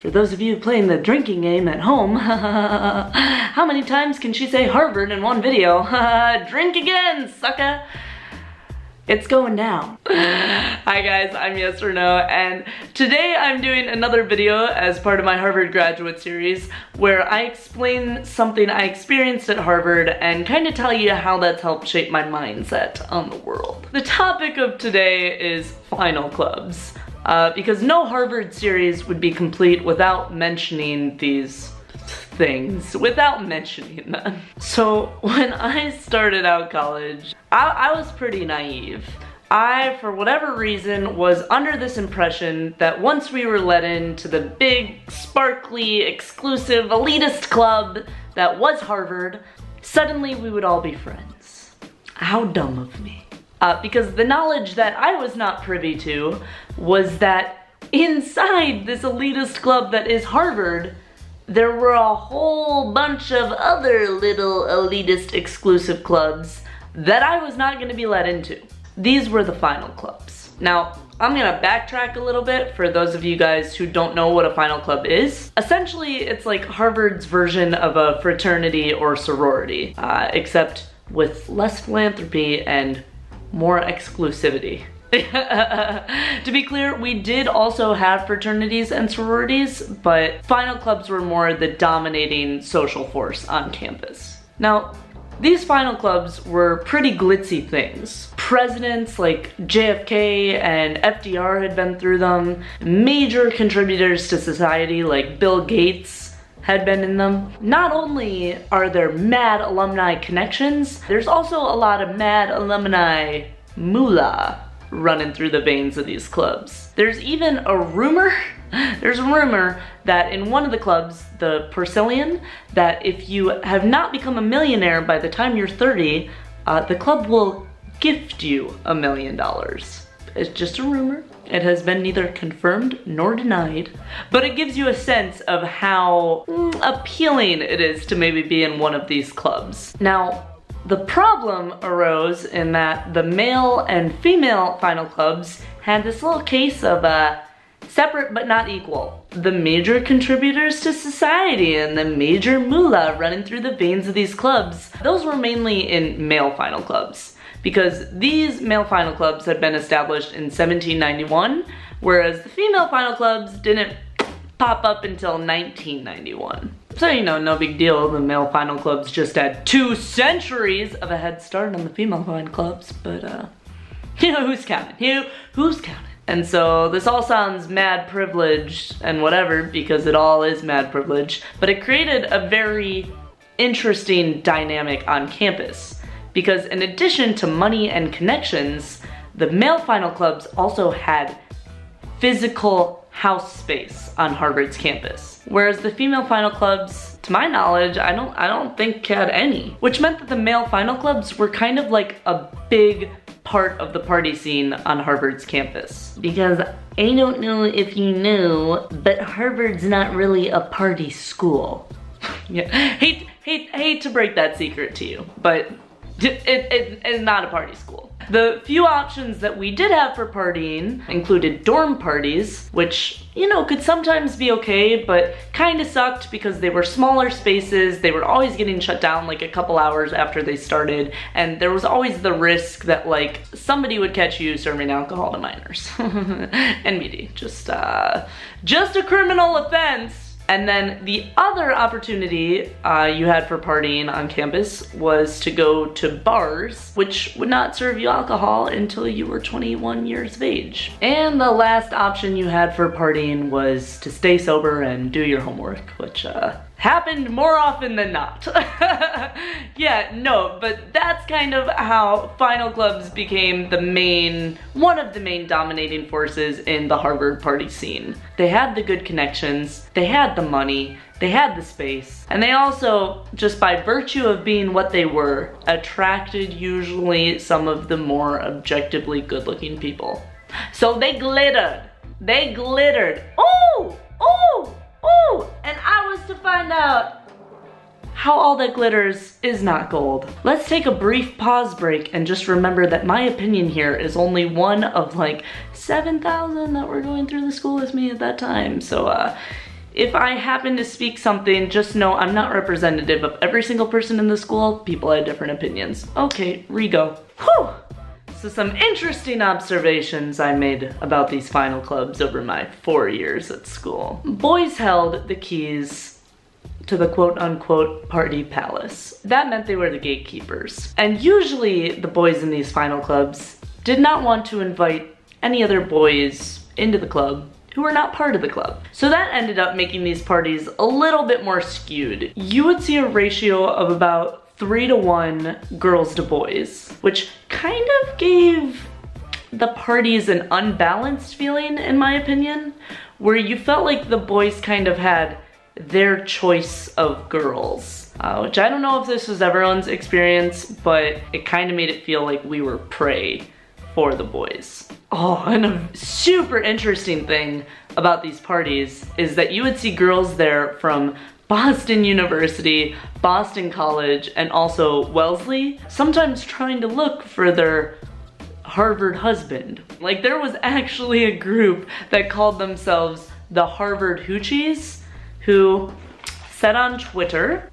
For those of you playing the drinking game at home, how many times can she say Harvard in one video? Drink again, sucker! It's going down. Hi guys, I'm Yes or No, and today I'm doing another video as part of my Harvard graduate series where I explain something I experienced at Harvard and kind of tell you how that's helped shape my mindset on the world. The topic of today is final clubs. Because no Harvard series would be complete without mentioning these things, without mentioning them. So when I started out college, I was pretty naive. I, for whatever reason, was under this impression that once we were let into the big, sparkly, exclusive, elitist club that was Harvard, suddenly we would all be friends. How dumb of me. Because the knowledge that I was not privy to was that inside this elitist club that is Harvard, there were a whole bunch of other little elitist exclusive clubs that I was not going to be let into. These were the final clubs. Now, I'm gonna backtrack a little bit for those of you guys who don't know what a final club is. Essentially, it's like Harvard's version of a fraternity or sorority, except with less philanthropy and more exclusivity. To be clear, we did also have fraternities and sororities, but final clubs were more the dominating social force on campus. Now, these final clubs were pretty glitzy things. Presidents like JFK and FDR had been through them. Major contributors to society like Bill Gates had been in them. Not only are there mad alumni connections, there's also a lot of mad alumni moolah running through the veins of these clubs. There's even a rumor, that in one of the clubs, the Porcellian, that if you have not become a millionaire by the time you're 30, the club will gift you $1 million. It's just a rumor. It has been neither confirmed nor denied, but it gives you a sense of how appealing it is to maybe be in one of these clubs. Now, the problem arose in that the male and female final clubs had this little case of separate but not equal. The major contributors to society and the major moolah running through the veins of these clubs, those were mainly in male final clubs, because these male final clubs had been established in 1791, whereas the female final clubs didn't pop up until 1991. So, you know, no big deal, the male final clubs just had 2 centuries of a head start on the female final clubs, but you know, who's counting? Who's counting? And so this all sounds mad privileged and whatever, because it all is mad privilege, but it created a very interesting dynamic on campus. Because in addition to money and connections, the male final clubs also had physical house space on Harvard's campus. Whereas the female final clubs, to my knowledge, I don't think had any. Which meant that the male final clubs were kind of like a big part of the party scene on Harvard's campus. Because I don't know if you know, but Harvard's not really a party school. Yeah, hate to break that secret to you, but it's not a party school. The few options that we did have for partying included dorm parties, which, you know, could sometimes be okay, but kind of sucked because they were smaller spaces, they were always getting shut down like a couple hours after they started, and there was always the risk that like somebody would catch you serving alcohol to minors. NBD, just a criminal offense. And then the other opportunity you had for partying on campus was to go to bars, which would not serve you alcohol until you were 21 years of age. And the last option you had for partying was to stay sober and do your homework, which happened more often than not. Yeah, no, but that's kind of how final clubs became one of the main dominating forces in the Harvard party scene. They had the good connections, they had the money, they had the space, and they also, just by virtue of being what they were, attracted usually some of the more objectively good-looking people. So they glittered. They glittered. Ooh! Ooh! Ooh! And I was to find out how all that glitters is not gold. Let's take a brief pause break and just remember that my opinion here is only one of like 7,000 that were going through the school with me at that time. So if I happen to speak something, just know I'm not representative of every single person in the school. People had different opinions. Okay, Rigo. Whew! So some interesting observations I made about these final clubs over my 4 years at school. Boys held the keys to the quote-unquote party palace. That meant they were the gatekeepers. And usually the boys in these final clubs did not want to invite any other boys into the club who were not part of the club. So that ended up making these parties a little bit more skewed. You would see a ratio of about 3 to 1 girls to boys, which kind of gave the parties an unbalanced feeling, in my opinion, where you felt like the boys kind of had their choice of girls, which I don't know if this was everyone's experience, but it kind of made it feel like we were prey for the boys. Oh, and a super interesting thing about these parties is that you would see girls there from Boston University, Boston College, and also Wellesley, sometimes trying to look for their Harvard husband. Like, there was actually a group that called themselves the Harvard Hoochies, who said on Twitter,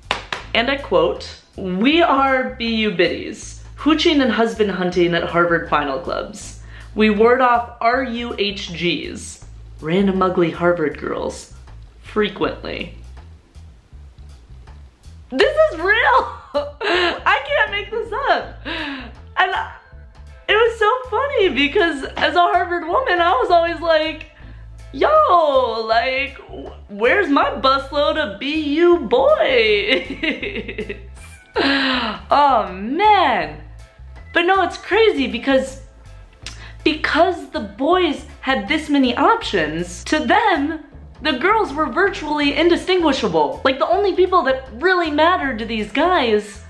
and I quote, "We are BU biddies, hooching and husband hunting at Harvard final clubs. We ward off RUHGs, random ugly Harvard girls, frequently." This is real! I can't make this up. And it was so funny because as a Harvard woman, I was always like, yo, like, where's my busload of BU boys? Oh man. But no, it's crazy because the boys had this many options, to them, the girls were virtually indistinguishable. Like, the only people that really mattered to these guys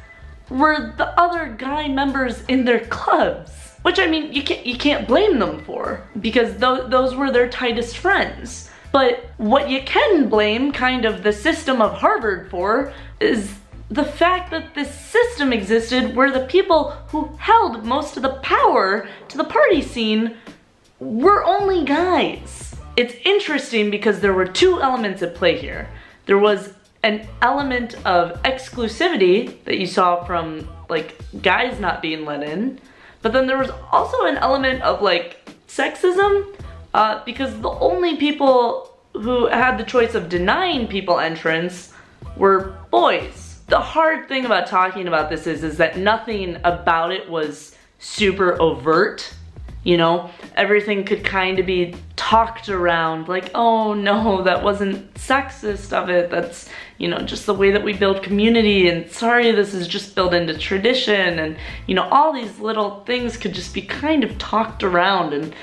were the other guy members in their clubs. Which, I mean, you can't blame them for, because those were their tightest friends. But what you can blame kind of the system of Harvard for is the fact that this system existed where the people who held most of the power to the party scene were only guys. It's interesting because there were two elements at play here. There was an element of exclusivity that you saw from, like, guys not being let in, but then there was also an element of, like, sexism, because the only people who had the choice of denying people entrance were boys. The hard thing about talking about this is that nothing about it was super overt. You know, everything could kind of be talked around, like, oh no, that wasn't sexist of it, that's, you know, just the way that we build community, and sorry, this is just built into tradition, and, you know, all these little things could just be kind of talked around and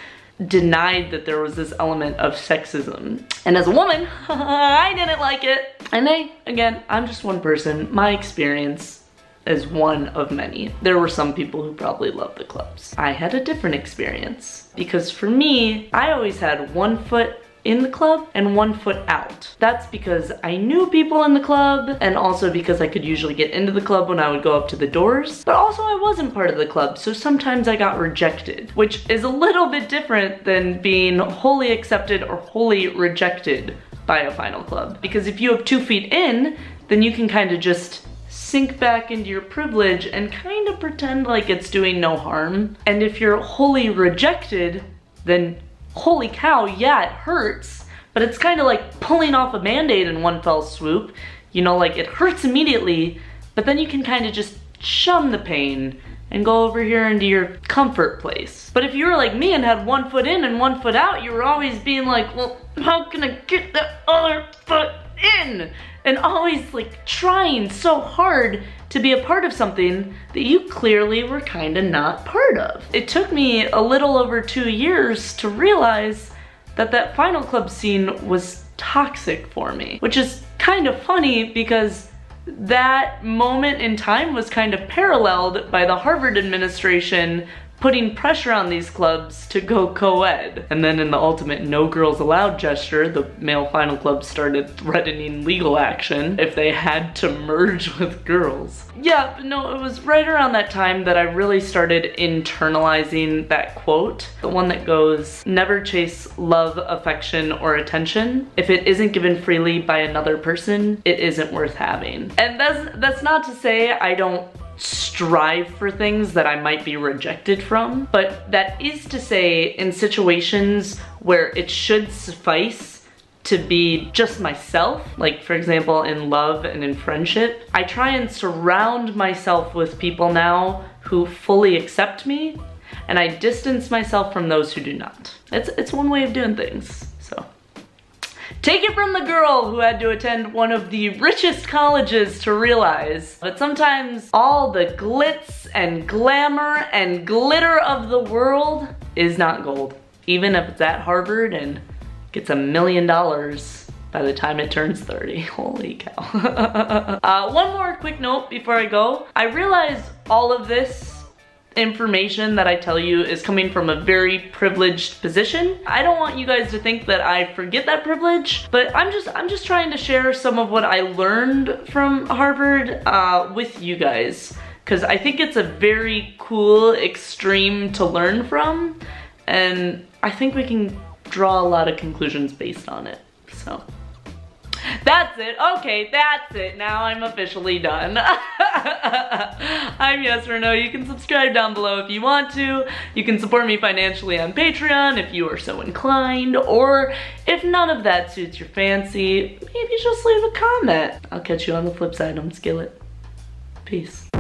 denied that there was this element of sexism. And as a woman, I didn't like it. And again, I'm just one person. My experience is one of many. There were some people who probably loved the clubs. I had a different experience because for me, I always had 1 foot in the club and 1 foot out. That's because I knew people in the club, and also because I could usually get into the club when I would go up to the doors, but also I wasn't part of the club, so sometimes I got rejected, which is a little bit different than being wholly accepted or wholly rejected by a final club. Because if you have 2 feet in, then you can kind of just sink back into your privilege and kind of pretend like it's doing no harm. And if you're wholly rejected, then holy cow, yeah, it hurts, but it's kind of like pulling off a band-aid in one fell swoop. You know, like, it hurts immediately, but then you can kind of just shun the pain and go over here into your comfort place. But if you were like me and had 1 foot in and 1 foot out, you were always being like, well, how can I get that other foot in? And always, like, trying so hard to be a part of something that you clearly were kind of not part of. It took me a little over 2 years to realize that that final club scene was toxic for me, which is kind of funny because that moment in time was kind of paralleled by the Harvard administration putting pressure on these clubs to go co-ed. And then in the ultimate no girls allowed gesture, the male final club started threatening legal action if they had to merge with girls. Yeah, but no, it was right around that time that I really started internalizing that quote. The one that goes, never chase love, affection, or attention. If it isn't given freely by another person, it isn't worth having. And that's not to say I don't strive for things that I might be rejected from, but that is to say in situations where it should suffice to be just myself, like for example in love and in friendship, I try and surround myself with people now who fully accept me, and I distance myself from those who do not. It's one way of doing things, so. Take it from the girl who had to attend one of the richest colleges to realize that sometimes all the glitz and glamour and glitter of the world is not gold. Even if it's at Harvard and gets $1 million by the time it turns 30. Holy cow. One more quick note before I go. I realize all of this information that I tell you is coming from a very privileged position. I don't want you guys to think that I forget that privilege, but I'm just trying to share some of what I learned from Harvard with you guys, because I think it's a very cool extreme to learn from, and I think we can draw a lot of conclusions based on it. So that's it. Okay, that's it. Now I'm officially done. I'm Yes or No. You can subscribe down below if you want to. You can support me financially on Patreon if you are so inclined, or if none of that suits your fancy, maybe just leave a comment. I'll catch you on the flip side on Skillet. Peace.